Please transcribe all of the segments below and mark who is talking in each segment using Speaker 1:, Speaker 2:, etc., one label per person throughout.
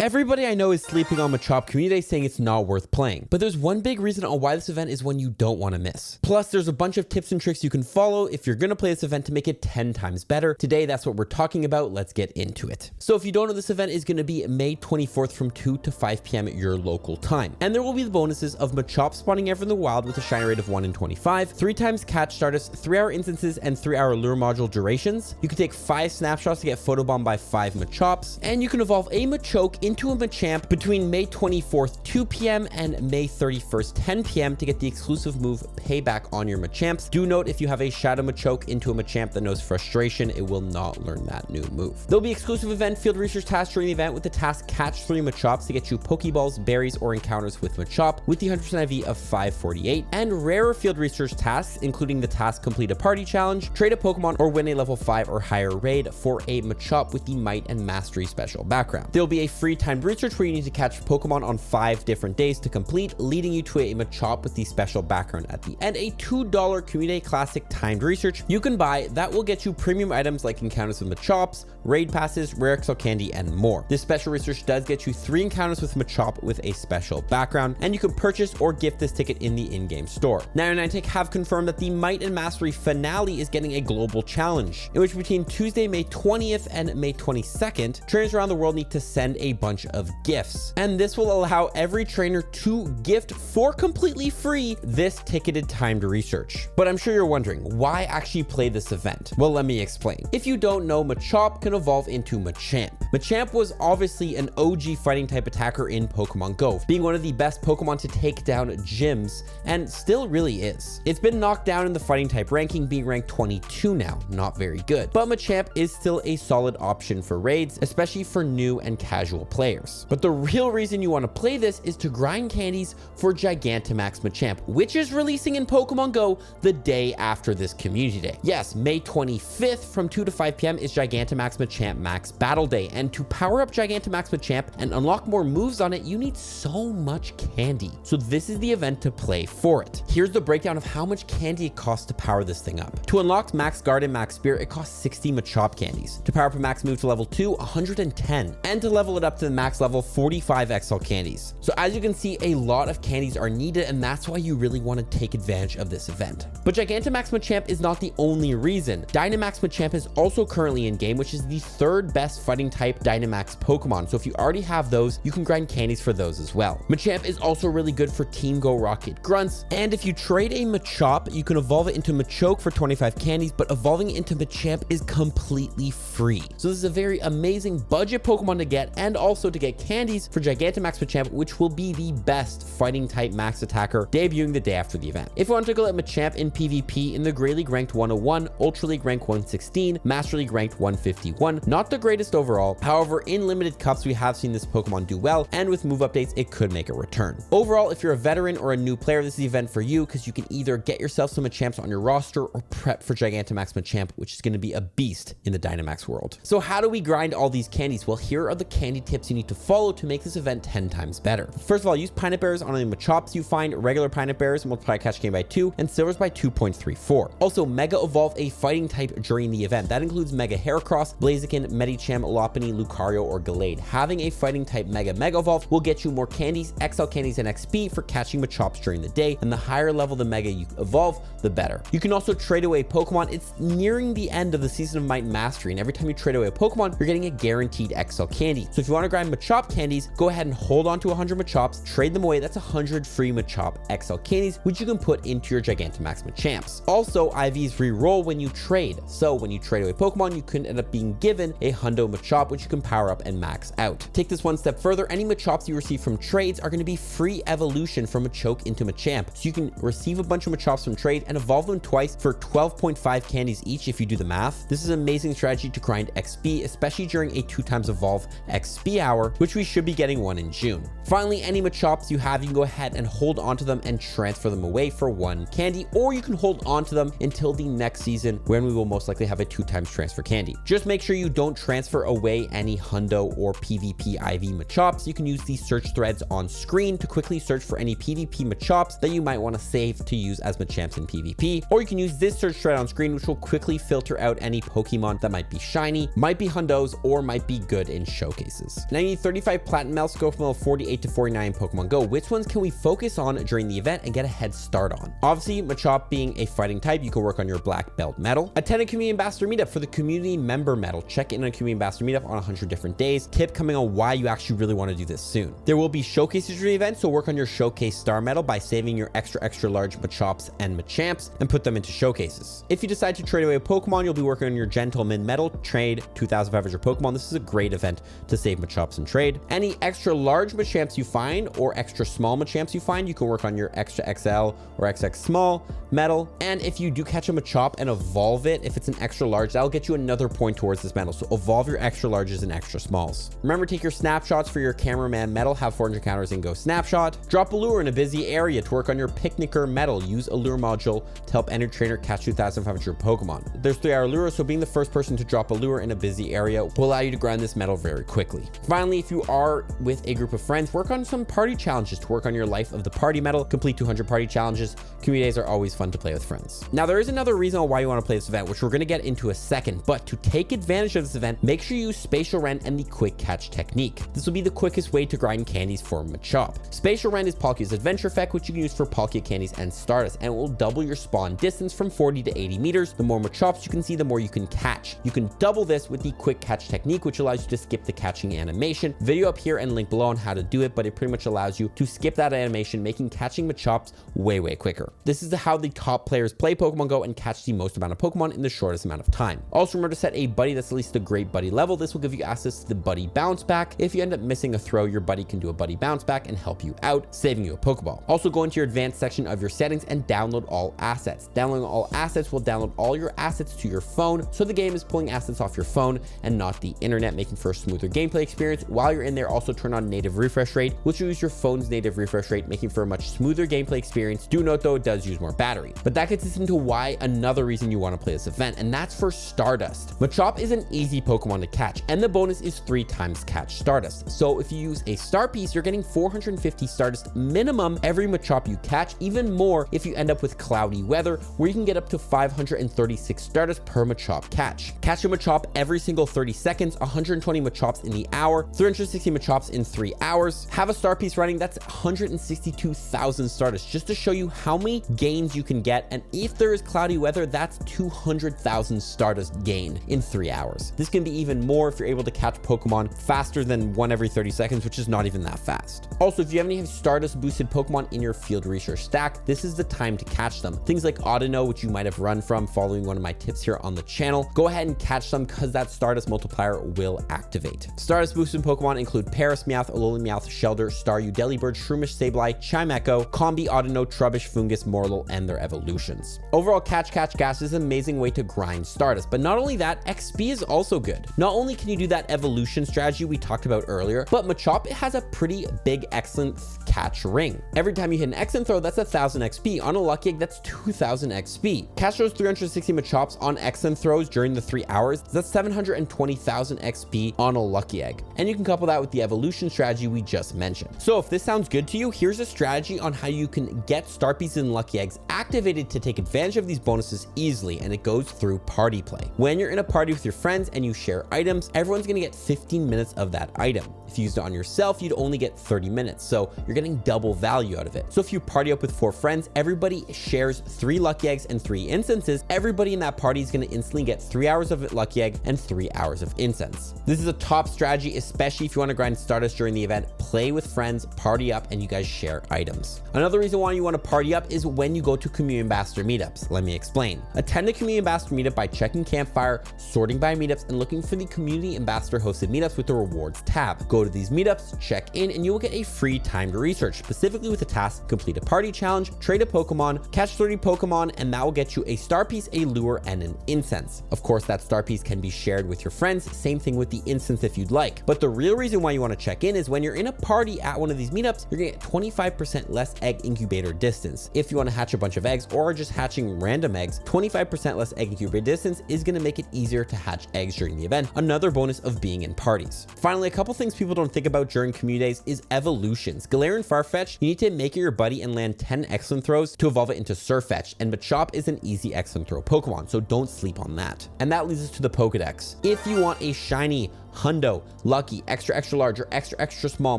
Speaker 1: Everybody I know is sleeping on Machop Community Day saying it's not worth playing, but there's one big reason on why this event is one you don't want to miss. Plus, there's a bunch of tips and tricks you can follow if you're going to play this event to make it 10 times better. Today, that's what we're talking about. Let's get into it. So if you don't know, this event is going to be May 24th from 2 to 5 p.m. at your local time. And there will be the bonuses of Machop spawning ever in the wild with a shiny rate of 1 in 25, 3 times catch Stardust, 3-hour instances, and 3-hour lure module durations. You can take 5 snapshots to get photobombed by 5 Machops, and you can evolve a Machoke into a Machamp between May 24th 2 p.m. and May 31st 10 p.m. to get the exclusive move Payback on your Machamps. Do note, if you have a Shadow Machoke into a Machamp that knows Frustration, it will not learn that new move. There'll be exclusive event field research tasks during the event with the task Catch 3 Machops to get you Pokeballs, berries, or encounters with Machop with the 100% IV of 548, and rarer field research tasks including the task Complete a Party Challenge, trade a Pokemon, or win a level 5 or higher raid for a Machop with the Might and Mastery special background. There'll be a free timed research where you need to catch Pokemon on 5 different days to complete, leading you to a Machop with the special background at the end. A $2 Community Classic timed research you can buy that will get you premium items like encounters with Machops, raid passes, rare XL candy, and more. This special research does get you 3 encounters with Machop with a special background, and you can purchase or gift this ticket in the in-game store. Now, Niantic have confirmed that the Might and Mastery finale is getting a global challenge, in which between Tuesday, May 20th and May 22nd, trainers around the world need to send a bunch of gifts. And this will allow every trainer to gift for completely free this ticketed timed research. But I'm sure you're wondering, why actually play this event? Well, let me explain. If you don't know, Machop can evolve into Machamp. Machamp was obviously an OG fighting type attacker in Pokemon Go, being one of the best Pokemon to take down gyms, and still really is. It's been knocked down in the fighting type ranking, being ranked 22 now, not very good. But Machamp is still a solid option for raids, especially for new and casual players. But the real reason you want to play this is to grind candies for Gigantamax Machamp, which is releasing in Pokemon Go the day after this community day. Yes, May 25th from 2 to 5 p.m. is Gigantamax Machamp Max Battle Day, and to power up Gigantamax Machamp and unlock more moves on it, you need so much candy. So this is the event to play for it. Here's the breakdown of how much candy it costs to power this thing up. To unlock Max Guard and Max Spear, it costs 60 Machop candies. To power up a max move to level 2, 110. And to level it up to the max level, 45 XL candies. So as you can see, a lot of candies are needed, and that's why you really want to take advantage of this event. But Gigantamax Machamp is not the only reason. Dynamax Machamp is also currently in game, which is the 3rd best fighting type Dynamax Pokemon. So if you already have those, you can grind candies for those as well. Machamp is also really good for Team Go Rocket grunts, and if you trade a Machop, you can evolve it into Machoke for 25 candies, but evolving it into Machamp is completely free. So this is a very amazing budget Pokemon to get, and also to get candies for Gigantamax Machamp, which will be the best fighting type max attacker debuting the day after the event. If you want to take a look at Machamp in PvP, in the Grey League ranked 101, Ultra League ranked 116, Master League ranked 151, not the greatest overall. However, in limited cups, we have seen this Pokemon do well, and with move updates, it could make a return. Overall, if you're a veteran or a new player, this is the event for you, because you can either get yourself some Machamps on your roster or prep for Gigantamax Machamp, which is going to be a beast in the Dynamax world. So how do we grind all these candies? Well, here are the candy tips you need to follow to make this event 10 times better. First of all, use Pineapple Berries on any Machops you find, regular Pineapple Berries multiply catch gain by 2, and Silvers by 2.34. Also, Mega Evolve a fighting type during the event. That includes Mega Heracross, Blaziken, Medicham, Lopunny, Lucario, or Gallade. Having a fighting type Mega Evolve will get you more candies, XL candies, and XP for catching Machops during the day, and the higher level the Mega you evolve, the better. You can also trade away Pokemon. It's nearing the end of the season of Might and Mastery, and every time you trade away a Pokemon, you're getting a guaranteed XL candy. So if you want to grind Machop candies, go ahead and hold on to 100 Machops, trade them away. That's 100 free Machop XL candies, which you can put into your Gigantamax Machamps. Also, IVs re-roll when you trade. So when you trade away Pokemon, you can end up being given a Hundo Machop, which you can power up and max out. Take this one step further. Any Machops you receive from trades are going to be free evolution from Machoke into Machamp. So you can receive a bunch of Machops from trade and evolve them twice for 12.5 candies each if you do the math. This is an amazing strategy to grind XP, especially during a 2 times evolve XP hour, which we should be getting one in June. Finally, any Machops you have, you can go ahead and hold onto them and transfer them away for 1 candy, or you can hold onto them until the next season when we will most likely have a 2x transfer candy. Just make sure you don't transfer away any Hundo or PvP IV Machops. You can use these search threads on screen to quickly search for any PvP Machops that you might want to save to use as Machamps in PvP, or you can use this search thread on screen, which will quickly filter out any Pokemon that might be shiny, might be Hundos, or might be good in showcases. Now you need 35 Platinum Medals to go from level 48 to 49 Pokemon Go. Which ones can we focus on during the event and get a head start on? Obviously, Machop being a fighting type, you can work on your Black Belt medal. Attend a Community Ambassador Meetup for the Community Member Medal. Check in on a Community Ambassador Meetup on 100 different days. Tip coming on why you actually really want to do this soon. There will be showcases during the event, so work on your Showcase Star Medal by saving your extra large Machops and Machamps and put them into showcases. If you decide to trade away a Pokemon, you'll be working on your Gentleman Medal. Trade 2,500 Pokemon. This is a great event to save Machops and trade. Any extra large Machamps you find or extra small Machamps you find, you can work on your extra XL or XX small medal. And if you do catch a Machop and evolve it, if it's an extra large, that'll get you another point towards this medal. So evolve your extra larges and extra smalls. Remember, take your snapshots for your Cameraman medal, have 400 encounters and go snapshot. Drop a lure in a busy area to work on your Picnicker medal. Use a lure module to help any trainer catch 2,500 Pokemon. There's 3-hour lures, so being the first person to drop a lure in a busy area will allow you to grind this medal very quickly. Finally, if you are with a group of friends, work on some party challenges to work on your Life of the Party medal. Complete 200 party challenges. Community days are always fun to play with friends. Now, there is another reason why you want to play this event, which we're going to get into a second, but to take advantage of this event, make sure you use Spatial Rend and the Quick Catch technique. This will be the quickest way to grind candies for Machop. Spatial Rend is Palkia's adventure effect, which you can use for Palkia candies and Stardust, and it will double your spawn distance from 40 to 80 meters. The more Machops you can see, the more you can catch. You can double this with the Quick Catch technique, which allows you to skip the catching animation. Video up here and link below on how to do it, but it pretty much allows you to skip that animation, making catching Machops way quicker. This is how the top players play Pokemon Go and catch the most amount of Pokemon in the shortest amount of time. Also, remember to set a buddy that's at least the Great Buddy level. This will give you access to the Buddy Bounce Back. If you end up missing a throw, your buddy can do a Buddy Bounce Back and help you out, saving you a Pokeball. Also, go into your advanced section of your settings and download all assets. Downloading all assets will download all your assets to your phone, so the game is pulling assets off your phone and not the internet, making for a smoother gameplay experience. While you're in there, also turn on native refresh rate, which will use your phone's native refresh rate, making for a much smoother gameplay experience. Do note though, it does use more battery. But that gets us into why another reason you want to play this event, and that's for Stardust. Machop is an easy Pokemon to catch, and the bonus is 3 times catch Stardust. So if you use a Star Piece, you're getting 450 Stardust minimum every Machop you catch, even more if you end up with cloudy weather, where you can get up to 536 Stardust per Machop catch. Catch a Machop every single 30 seconds, 120 Machops in the hour, 360 Machops in 3 hours. Have a Star Piece running, that's 162,000 Stardust, just to show you how many gains you can get. And if there is cloudy weather, that's 200,000 Stardust gain in 3 hours. This can be even more if you're able to catch Pokemon faster than 1 every 30 seconds, which is not even that fast. Also, if you have any Stardust boosted Pokemon in your field research stack, this is the time to catch them. Things like Audino, which you might have run from following one of my tips here on the channel, go ahead and catch them because that Stardust multiplier will activate. Stardust boosted Pokemon include Paris Meowth, Alolan Meowth, Shelder, Staryu, Delibird, Shroomish, Sableye, Chimecho, Combi, Audino, Trubbish, Fungus, Morlul, and their evolutions. Overall, Catch Gas is an amazing way to grind Stardust, but not only that, XP is also good. Not only can you do that evolution strategy we talked about earlier, but Machop has a pretty big excellent catch ring. Every time you hit an excellent throw, that's 1,000 XP. On a Lucky Egg, that's 2,000 XP. Catch those 360 Machops on excellent throws during the 3 hours, that's 720,000 XP on a Lucky Egg. And you can couple that with the evolution strategy we just mentioned. So if this sounds good to you, here's a strategy on how you can get Star Pieces and Lucky Eggs activated to take advantage of these bonuses easily, and it goes through party play. When you're in a party with your friends and you share items, everyone's gonna get 15 minutes of that item. If you used it on yourself, you'd only get 30 minutes, so you're getting double value out of it. So if you party up with 4 friends, everybody shares 3 Lucky Eggs and 3 incenses. Everybody in that party is gonna instantly get 3 hours of Lucky Egg and 3 hours of incense. This is a top strategy, especially if you wanna grind Stardust during the event. Play with friends, party up, and you guys share items. Another reason why you wanna party up is when you go to Community Ambassador meetups. Let me explain. Attend a Community Ambassador meetup by checking Campfire, sorting by meetups, and looking for the Community Ambassador hosted meetups with the rewards tab. Go to these meetups, check in, and you will get a free timed research, specifically with the task, complete a party challenge, trade a Pokemon, catch 30 Pokemon, and that will get you a Star Piece, a lure, and an incense. Of course, that Star Piece can be shared with your friends. Same thing with the incense if you'd like. But the real reason why you want to check in is when you're in a party at one of these meetups, you're gonna get 25% less egg incubator distance. If you want to hatch a bunch of eggs or are just hatching random eggs, 25% less egg incubator distance is gonna make it easier to hatch eggs during the event. Another bonus of being in parties. Finally, a couple things people don't think about during community days is evolutions. Galarian Farfetch, you need to make it your buddy and land 10 excellent throws to evolve it into Surfetch, and Machop is an easy excellent throw Pokemon, so don't sleep on that. And that leads us to the Pokedex. If you want a shiny, hundo, lucky, extra large, or extra small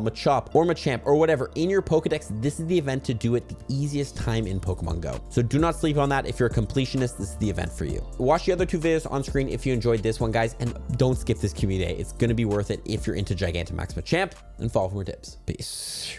Speaker 1: Machop or Machamp or whatever in your Pokedex, this is the event to do it the easiest time in Pokemon Go. So do not sleep on that. If you're a completionist, this is the event for you. Watch the other 2 videos on screen if you enjoyed this one, guys, and don't skip this community day. It's going to be worth it if you're into Gigantamax Machamp, and follow for more tips. Peace.